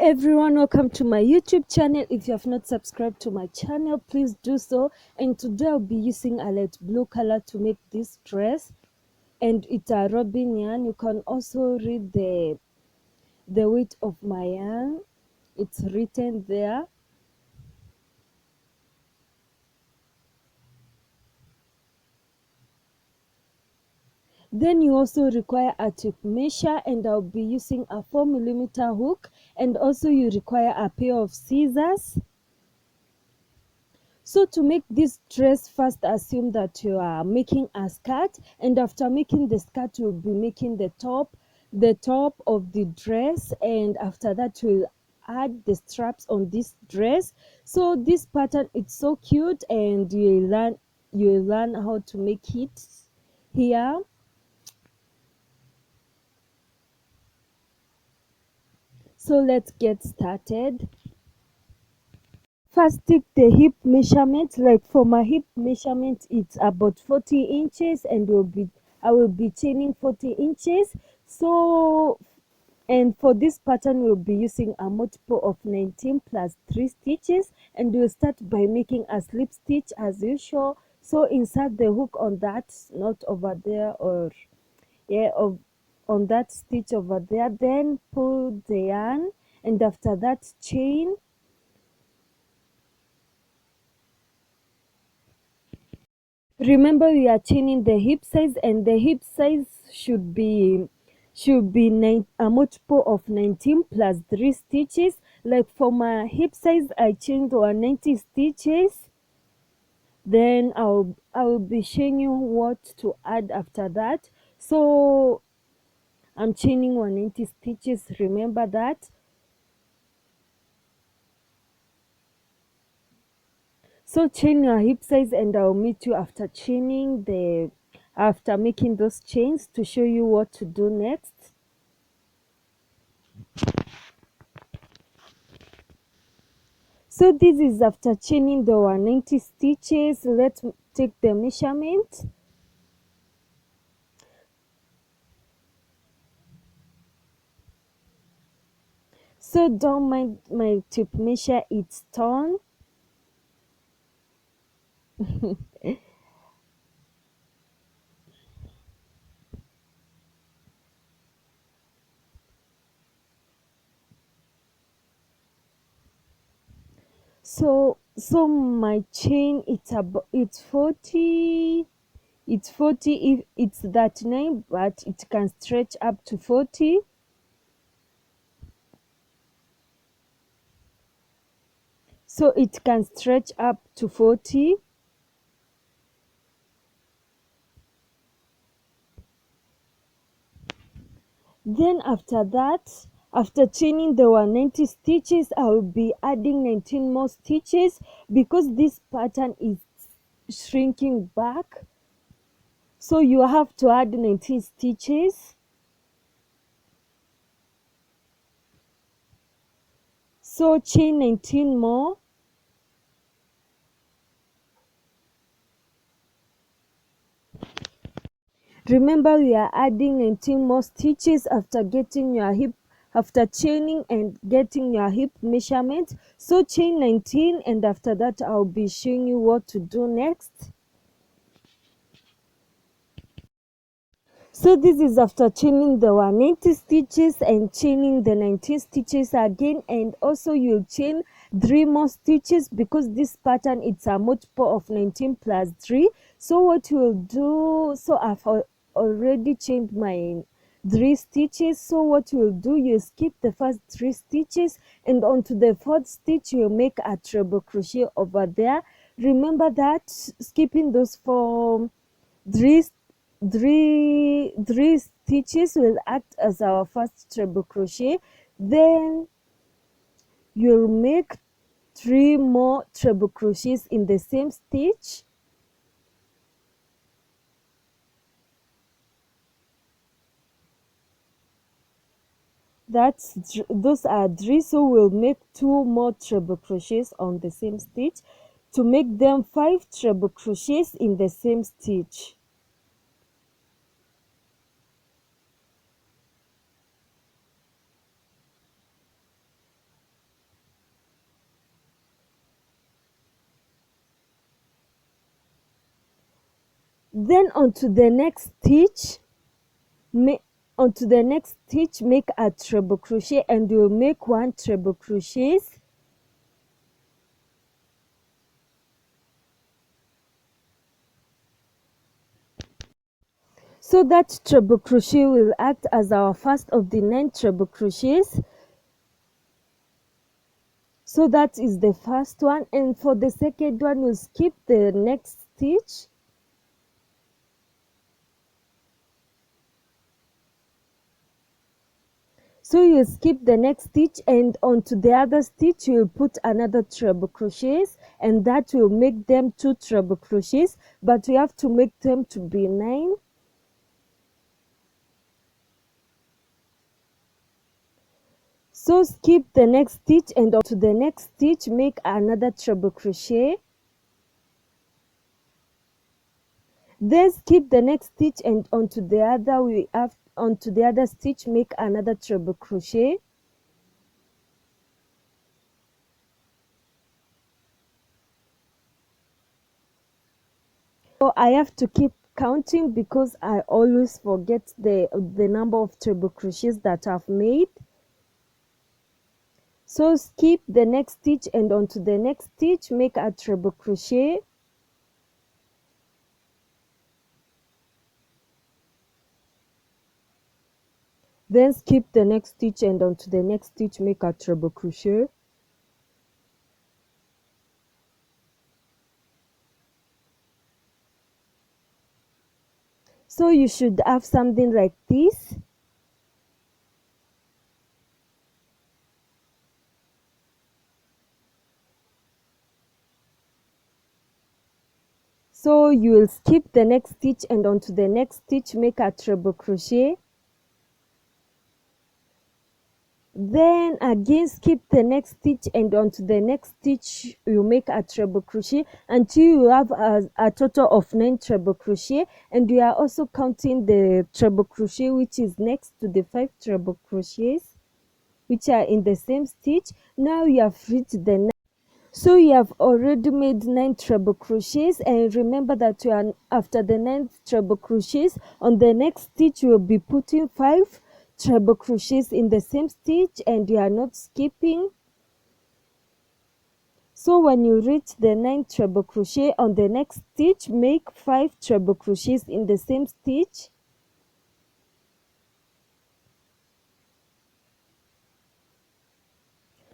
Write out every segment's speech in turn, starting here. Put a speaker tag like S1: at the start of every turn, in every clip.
S1: everyone, welcome to my YouTube channel. If you have not subscribed to my channel, please do so. And today I'll be using a light blue color to make this dress, and it's a robin yarn. You can also read the weight of my yarn, it's written there. Then you also require a tape measure, and I'll be using a 4mm hook, and also you require a pair of scissors. So to make this dress, first assume that you are making a skirt, and after making the skirt you'll be making the top of the dress, and after that you'll add the straps on this dress. So this pattern, it's so cute, and you'll learn how to make it here. So let's get started. First, take the hip measurement. Like for my hip measurement, it's about 40 inches, and I will be chaining 40 inches. So, and for this pattern, we'll be using a multiple of 19 plus 3 stitches, and we'll start by making a slip stitch as usual. So insert the hook on that knot over there, or on that stitch over there. Then pull the yarn, and after that chain. Remember, we are chaining the hip size, and the hip size should be a multiple of 19 plus 3 stitches. Like for my hip size, I chained 190 stitches. Then I will be showing you what to add after that. So I'm chaining 190 stitches, remember that. So chain your hip size, and I'll meet you after making those chains to show you what to do next. So this is after chaining the 190 stitches. Let's take the measurement. So don't mind my tape measure, it's torn. So my chain, it's 40 if it's 39, but it can stretch up to 40. So it can stretch up to 40. Then after that, after chaining the 190 stitches, I will be adding 19 more stitches because this pattern is shrinking back. So you have to add 19 stitches. So chain 19 more. Remember, we are adding 19 more stitches after chaining and getting your hip measurement. So chain 19, and after that I'll be showing you what to do next. So this is after chaining the 190 stitches and chaining the 19 stitches again, and also you'll chain 3 more stitches because this pattern, it's a multiple of 19 plus 3. So what you'll do, so I've already chained my 3 stitches. So what you'll do, you skip the first 3 stitches, and onto the 4th stitch you'll make a treble crochet over there. Remember that skipping those 3 stitches will act as our first treble crochet. Then you'll make 3 more treble crochets in the same stitch. Those are 3, so we'll make 2 more treble crochets on the same stitch to make them 5 treble crochets in the same stitch. Then onto the next stitch, make a treble crochet, and you'll make 1 treble crochets. So that treble crochet will act as our first of the 9 treble crochets. So that is the first one, and for the second one we'll skip the next stitch. So you skip the next stitch, and onto the other stitch you'll put another treble crochets, and that will make them 2 treble crochets, but we have to make them to be 9. So skip the next stitch, and onto the next stitch make another treble crochet. Then skip the next stitch, and onto the other stitch make another treble crochet. So I have to keep counting because I always forget the number of treble crochets that I've made. So skip the next stitch, and onto the next stitch make a treble crochet. Then skip the next stitch, and onto the next stitch make a treble crochet. So you should have something like this. So you will skip the next stitch, and onto the next stitch make a treble crochet. Then again skip the next stitch, and onto the next stitch you make a treble crochet until you have a total of 9 treble crochet, and we are also counting the treble crochet which is next to the 5 treble crochets which are in the same stitch. Now you have reached the 9. So you have already made 9 treble crochets, and remember that you are after the 9th treble crochets, on the next stitch you will be putting 5 treble crochets in the same stitch, and you are not skipping. So when you reach the 9th treble crochet, on the next stitch make 5 treble crochets in the same stitch.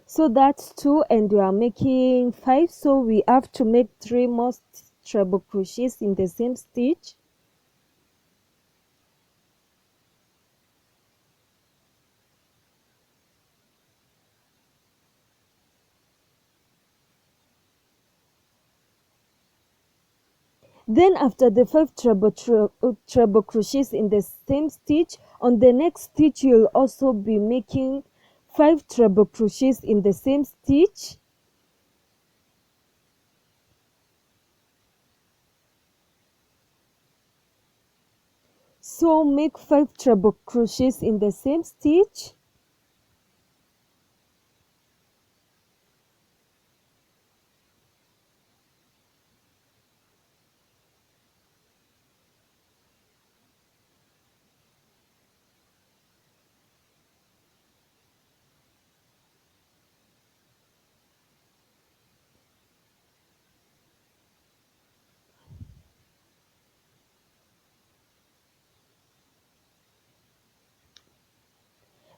S1: So that's 2, and you are making 5, so we have to make 3 more treble crochets in the same stitch. Then after the 5 treble crochets in the same stitch, on the next stitch you'll also be making 5 treble crochets in the same stitch. So make 5 treble crochets in the same stitch.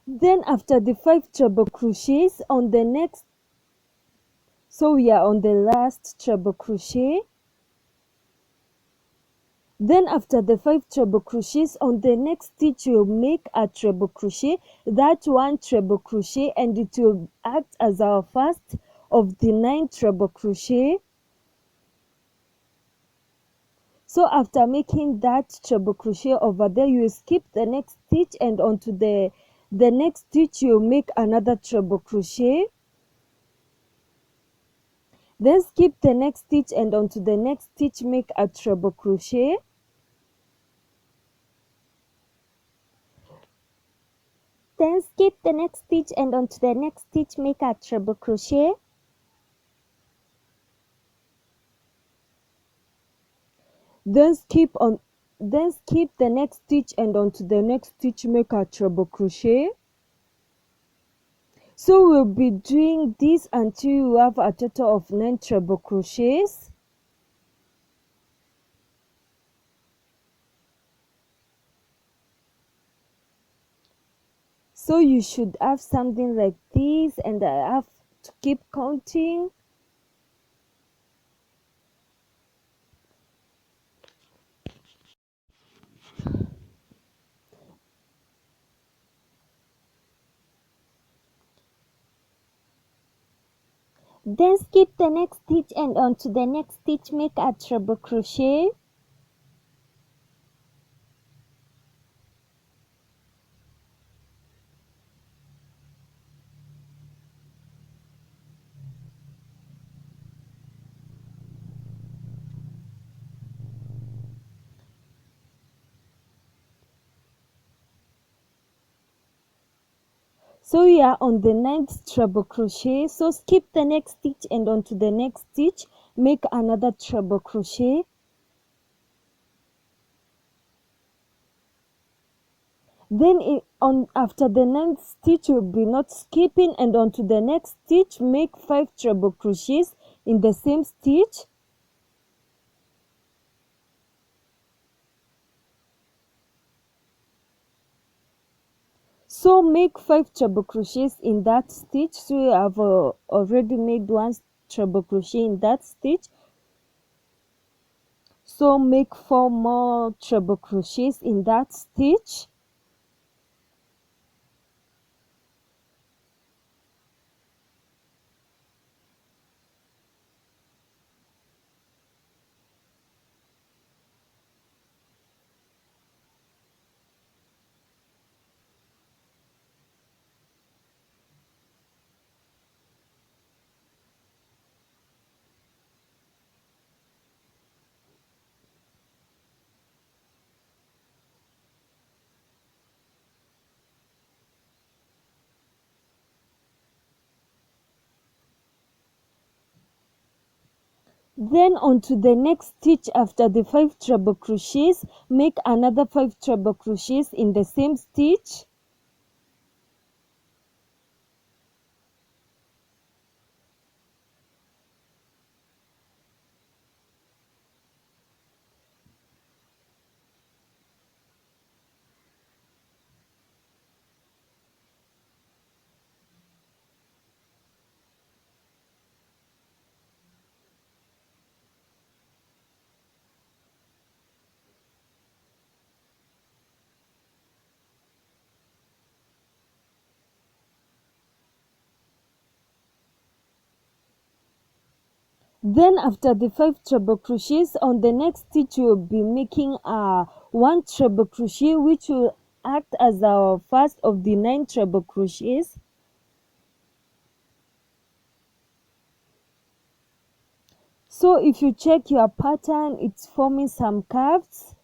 S1: Then after the 5 treble crochets on the next, so we are on the last treble crochet. Then after the 5 treble crochets on the next stitch you'll make a treble crochet, that 1 treble crochet, and it will act as our first of the 9 treble crochet. So after making that treble crochet over there, you skip the next stitch, and onto the next stitch you'll make another treble crochet. Then skip the next stitch, and onto the next stitch make a treble crochet. Then skip the next stitch, and onto the next stitch make a treble crochet. Then skip the next stitch and onto the next stitch make a treble crochet. So we'll be doing this until you have a total of 9 treble crochets. So you should have something like this, and I have to keep counting. Then skip the next stitch and onto the next stitch make a treble crochet. So we are on the 9th treble crochet. So skip the next stitch and onto the next stitch make another treble crochet. Then after the 9th stitch you'll be not skipping, and onto the next stitch make 5 treble crochets in the same stitch. So make 5 treble crochets in that stitch. So you have already made 1 treble crochet in that stitch. So make 4 more treble crochets in that stitch. Then onto the next stitch after the 5 treble crochets make another 5 treble crochets in the same stitch. Then after the 5 treble crochets on the next stitch you will be making a 1 treble crochet, which will act as our first of the 9 treble crochets. So if you check your pattern, it's forming some curves.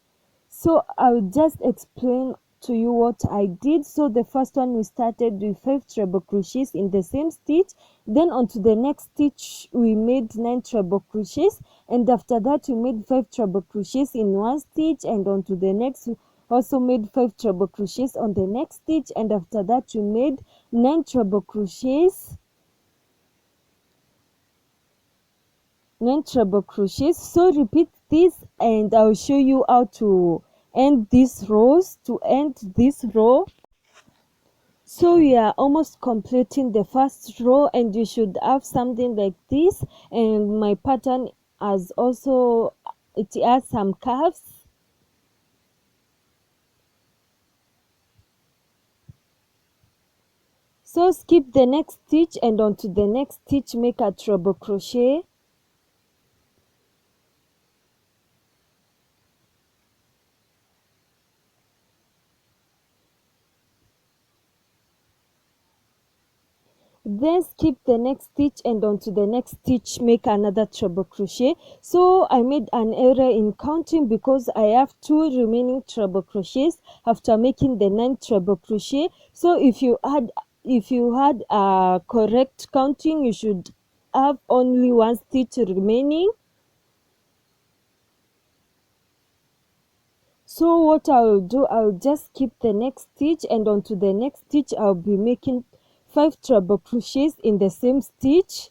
S1: So I'll just explain to you what I did. So the first one, we started with 5 treble crochets in the same stitch. Then onto the next stitch we made 9 treble crochets, and after that we made 5 treble crochets in one stitch, and onto the next we also made 5 treble crochets on the next stitch, and after that we made 9 treble crochets. 9 treble crochets. So repeat this, and I'll show you how to end these rows. To end this row, so we are almost completing the first row, and you should have something like this. And my pattern has also, it has some curves. So skip the next stitch and onto the next stitch make a treble crochet. Then skip the next stitch and onto the next stitch make another treble crochet. So I made an error in counting because I have 2 remaining treble crochets after making the 9 treble crochet. So if you had a correct counting, you should have only 1 stitch remaining. So what I will do, I'll just skip the next stitch, and onto the next stitch I'll be making 5 treble crochets in the same stitch.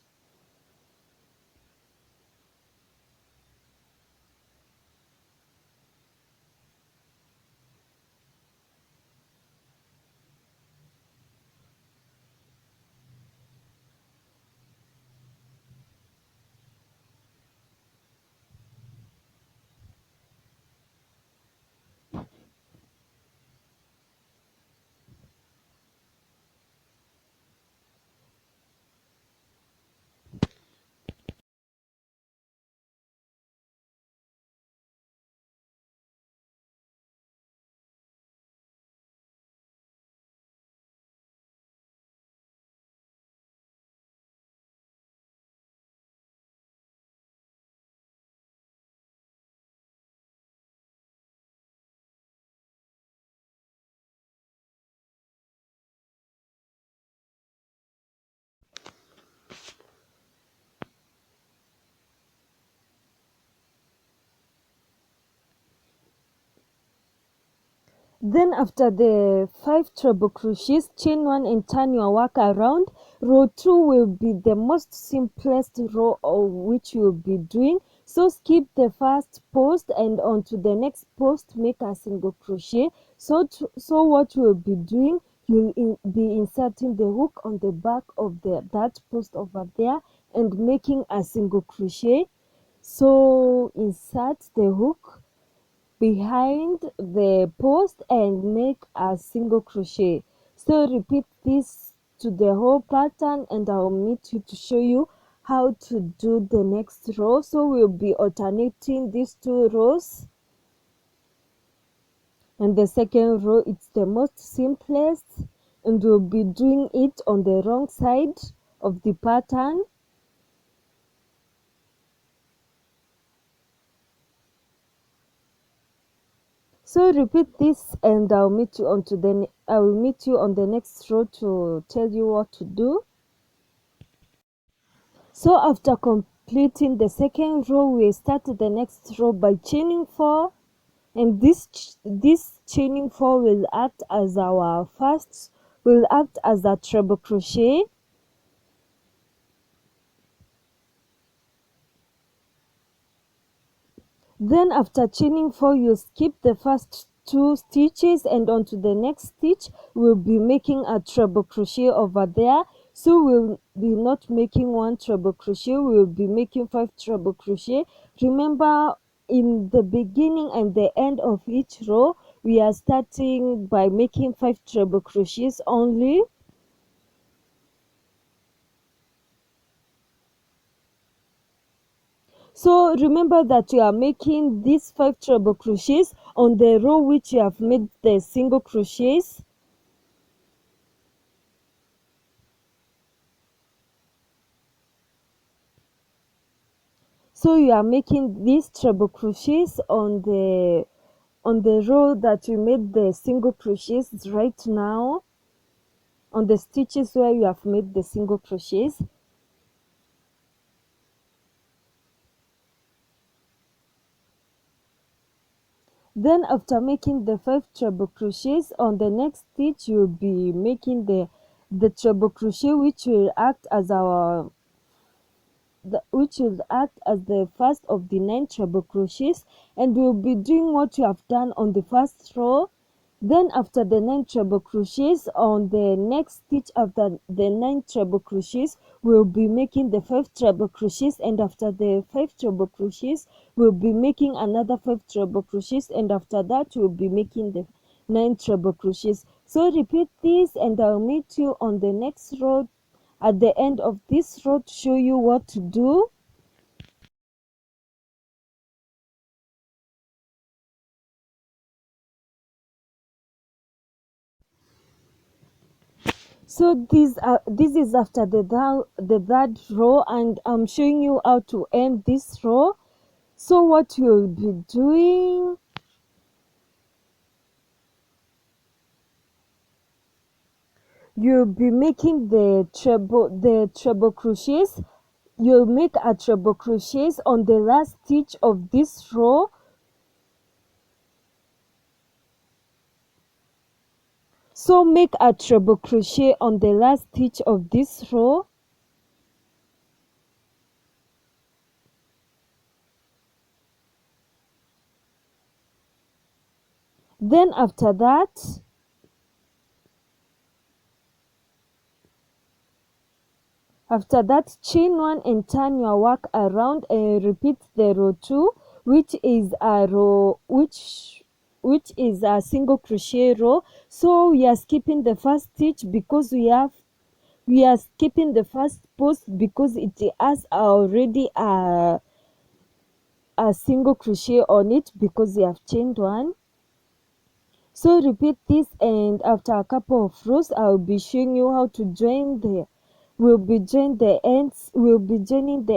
S1: Then after the 5 treble crochets, chain 1 and turn your work around. Row 2 will be the most simplest row of which you will be doing. So skip the first post, and onto the next post make a single crochet. So what you will be doing, you'll be inserting the hook on the back of that post over there and making a single crochet. So insert the hook behind the post and make a single crochet. So repeat this to the whole pattern, and I'll meet you to show you how to do the next row. So we'll be alternating these 2 rows, and the second row, it's the most simplest, and we'll be doing it on the wrong side of the pattern. So repeat this, and I will meet you on the next row to tell you what to do. So after completing the second row, we start the next row by chaining 4, and this chaining 4 will act as a treble crochet. Then after chaining 4, you skip the first 2 stitches, and onto the next stitch we'll be making a treble crochet over there. So we'll be not making 1 treble crochet, we'll be making 5 treble crochet. Remember, in the beginning and the end of each row, we are starting by making 5 treble crochets only. So remember that you are making these 5 treble crochets on the row which you have made the single crochets. So you are making these treble crochets on the row that you made the single crochets right now, on the stitches where you have made the single crochets. Then after making the 5 treble crochets, on the next stitch you'll be making the treble crochet which will act as the first of the 9 treble crochets, and we'll be doing what you have done on the first row. Then after the 9 treble crochets, on the next stitch after the 9 treble crochets, we'll be making the 5 treble crochets, and after the 5 treble crochets we'll be making another 5 treble crochets, and after that we'll be making the 9 treble crochets. So repeat this, and I'll meet you on the next row at the end of this row to show you what to do. So this is after the third row, and I'm showing you how to end this row. So what you'll be doing, you'll be making the treble crochets. You'll make a treble crochets on the last stitch of this row. So make a treble crochet on the last stitch of this row. Then after that, chain 1 and turn your work around and repeat the row 2, which is a single crochet row. So we are skipping the first stitch because we are skipping the first post because it has already a single crochet on it because we have chained 1. So repeat this, and after a couple of rows I'll be showing you how to join we'll be joining the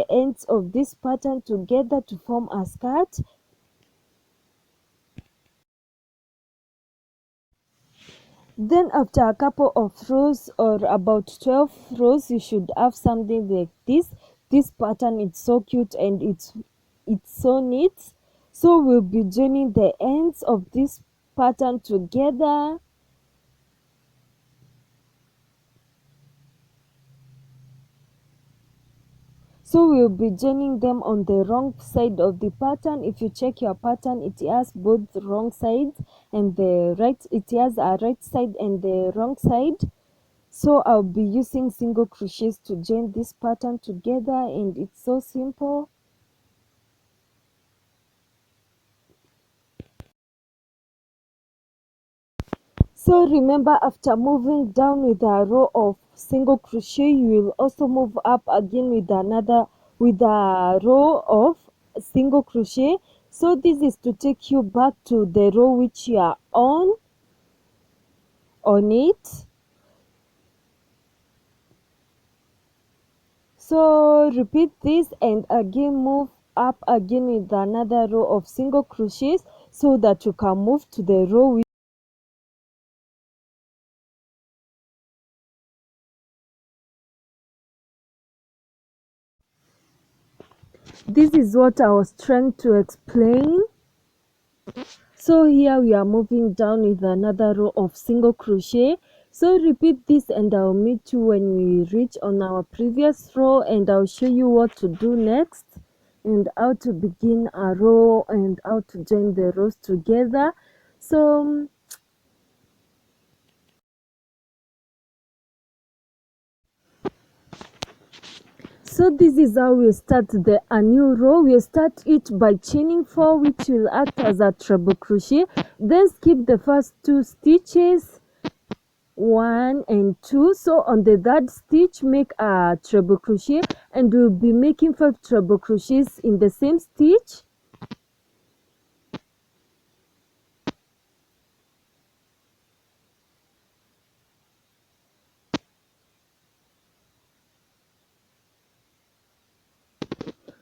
S1: ends of this pattern together to form a skirt. Then after a couple of rows, or about 12 rows, you should have something like this pattern. It's so cute and it's so neat. So we'll be joining the ends of this pattern together. So we'll be joining them on the wrong side of the pattern. If you check your pattern, it has both wrong sides and it has a right side and the wrong side. So I'll be using single crochets to join this pattern together, and it's so simple. So remember, after moving down with a row of single crochet, you will also move up again with a row of single crochet. So this is to take you back to the row which you are on it. So repeat this and again move up again with another row of single crochets so that you can move to the row. This is what I was trying to explain. So here we are moving down with another row of single crochet. So repeat this and I'll meet you when we reach on our previous row, and I'll show you what to do next and how to begin a row and how to join the rows together. So this is how we start a new row. We start it by chaining 4, which will act as a treble crochet. Then skip the first 2 stitches, 1 and 2. So on the third stitch, make a treble crochet, and we'll be making 5 treble crochets in the same stitch.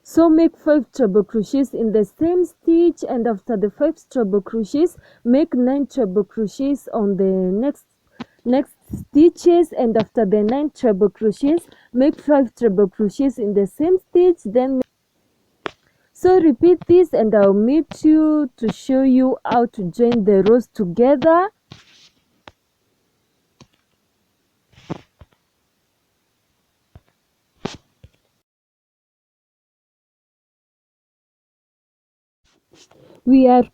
S1: So make 5 treble crochets in the same stitch, and after the 5 treble crochets, make 9 treble crochets on the next stitches, and after the 9 treble crochets, make 5 treble crochets in the same stitch. So repeat this and I'll meet you to show you how to join the rows together. We are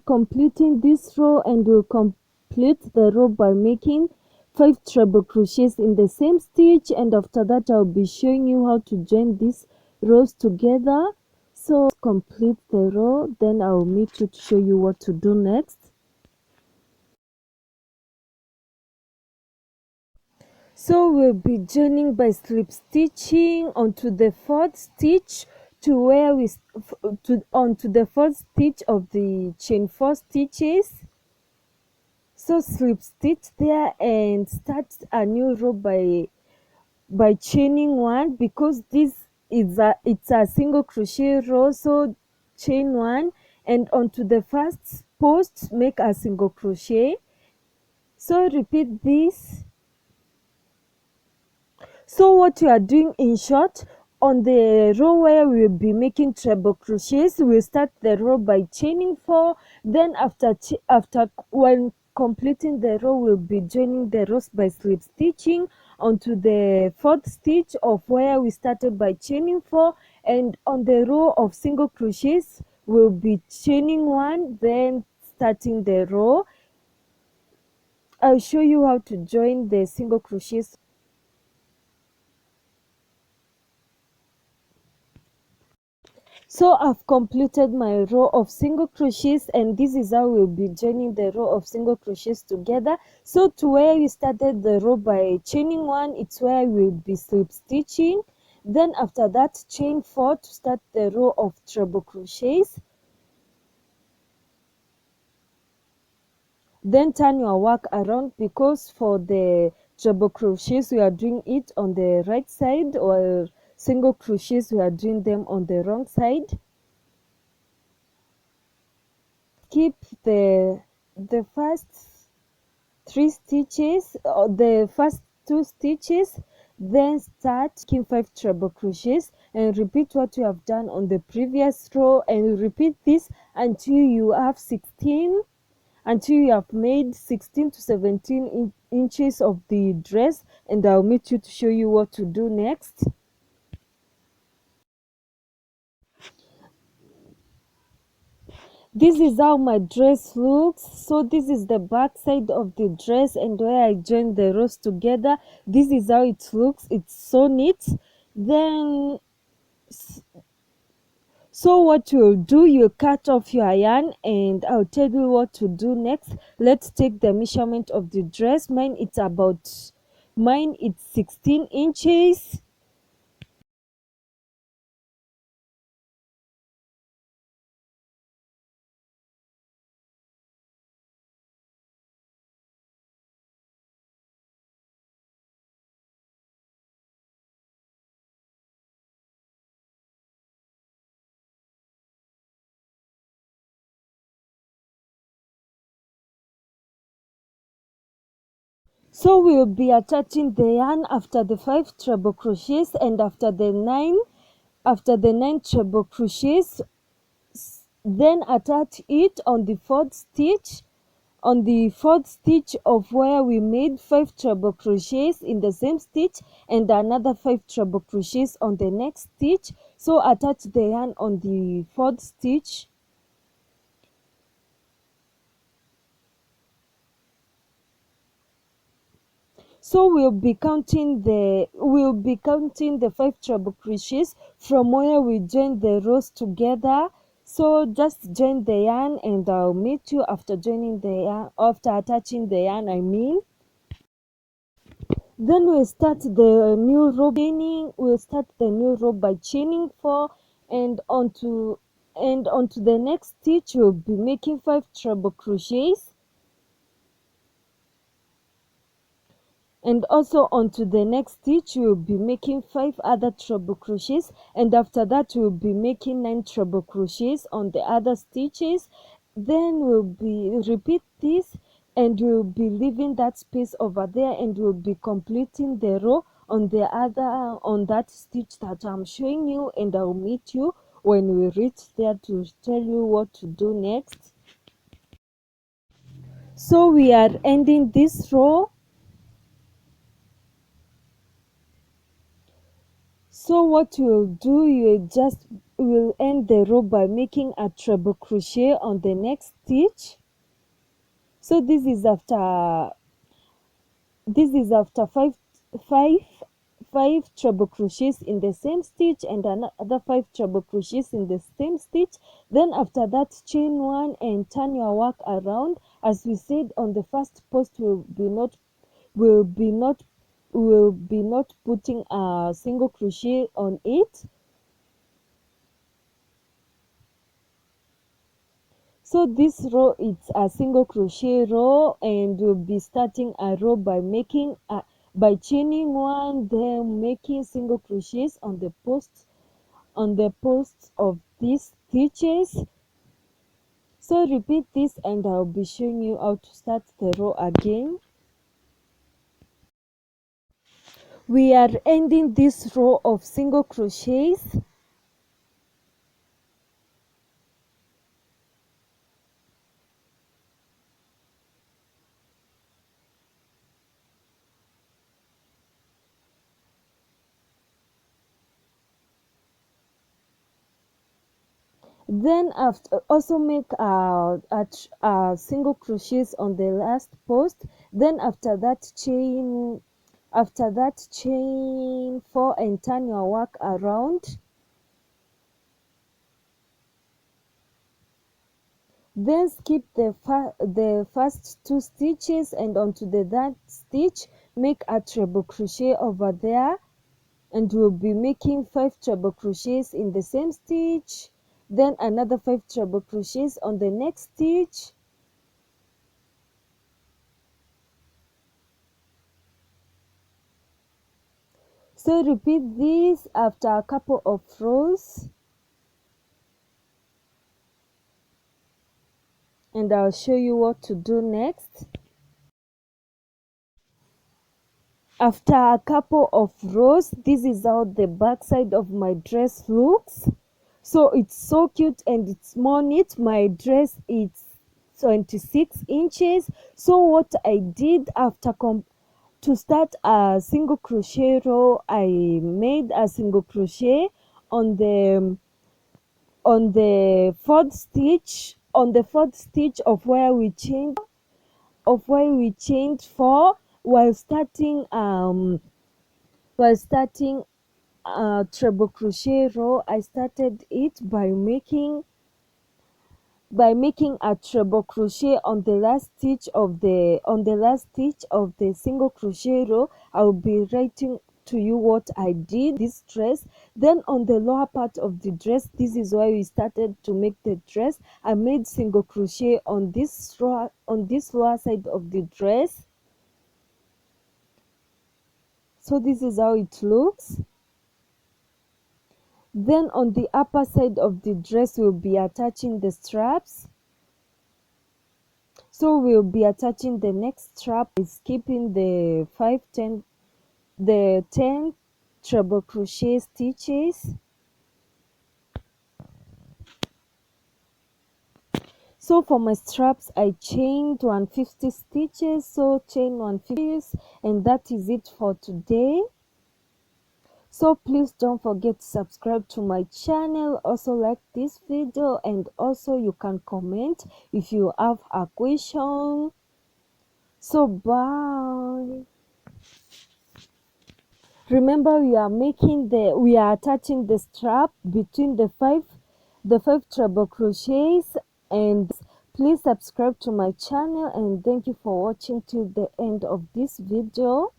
S1: completing this row, and we'll complete the row by making 5 treble crochets in the same stitch, and after that I'll be showing you how to join these rows together. So complete the row, then I'll meet you to show you what to do next. So we'll be joining by slip stitching onto the 4th stitch to where onto the 4th stitch of the chain 4 stitches. So slip stitch there and start a new row by chaining 1, because it's a single crochet row. So chain 1, and onto the first post make a single crochet. So repeat this. So what you are doing, in short, on the row where we will be making treble crochets, we'll start the row by chaining 4. Then after completing the row, we'll be joining the rows by slip stitching onto the fourth stitch of where we started by chaining 4, and on the row of single crochets we'll be chaining 1, then starting the row. I'll show you how to join the single crochets. So I've completed my row of single crochets, and this is how we'll be joining the row of single crochets together. So to where you started the row by chaining 1, it's where we'll be slip stitching. Then after that, chain 4 to start the row of treble crochets. Then turn your work around, because for the treble crochets we are doing it on the right side, or single crochets we are doing them on the wrong side. Keep the first 3 stitches, or the first 2 stitches, then start making 5 treble crochets and repeat what you have done on the previous row, and repeat this until you have 16, until you have made 16 to 17 inches of the dress, and I'll meet you to show you what to do next. This is how my dress looks. So this is the back side of the dress, and where I joined the rows together, this is how it looks. It's so neat. Then so what you'll do, you'll cut off your yarn, and I'll tell you what to do next. Let's take the measurement of the dress. Mine it's 16 inches. So we'll be attaching the yarn after the 5 treble crochets, and after the 9 treble crochets, then attach it on the fourth stitch of where we made 5 treble crochets in the same stitch, and another 5 treble crochets on the next stitch. So attach the yarn on the fourth stitch. So we'll be counting the 5 treble crochets from where we joined the rows together. So just join the yarn, and I'll meet you after joining the yarn, after attaching the yarn, I mean. Then we'll start the new row chaining. We'll start the new row by chaining 4, and onto the next stitch we'll be making 5 treble crochets, and also onto the next stitch we'll be making 5 other treble crochets, and after that we'll be making 9 treble crochets on the other stitches. Then we'll be repeat this, and we'll be leaving that space over there, and we'll be completing the row on that stitch that I'm showing you, and I'll meet you when we reach there to tell you what to do next. So we are ending this row. So what you'll do, will end the row by making a treble crochet on the next stitch. So this is after five treble crochets in the same stitch, and another 5 treble crochets in the same stitch. Then after that, chain 1 and turn your work around. As we said on the first post, will be not putting a single crochet on it. So this row is a single crochet row, and we'll be starting a row by chaining 1, then making single crochets on the posts of these stitches. So repeat this, and I'll be showing you how to start the row again. We are ending this row of single crochets. Then after, also make a single crochets on the last post. Then after that chain 4 and turn your work around. Then skip the first 2 stitches, and onto the third stitch make a treble crochet over there, and we'll be making 5 treble crochets in the same stitch, then another 5 treble crochets on the next stitch. So repeat this after a couple of rows, and I'll show you what to do next. After a couple of rows, this is how the back side of my dress looks. So it's so cute and it's more neat. My dress is 26 inches. So what I did after to start a single crochet row, I made a single crochet on the fourth stitch, of where we chained 4, while starting a treble crochet row. I started it by making a treble crochet on the last stitch of the single crochet row. I'll be writing to you what I did this dress. Then on the lower part of the dress, this is where we started to make the dress. I made single crochet on this lower side of the dress. So this is how it looks. Then on the upper side of the dress, we'll be attaching the straps. So we'll be attaching the next strap by skipping the 10 treble crochet stitches. So for my straps, I chained 150 stitches. So chain 150, and that is it for today. So please don't forget to subscribe to my channel, also like this video, and also you can comment if you have a question. So bye. Remember, we are attaching the strap between the five treble crochets. And please subscribe to my channel, and thank you for watching till the end of this video.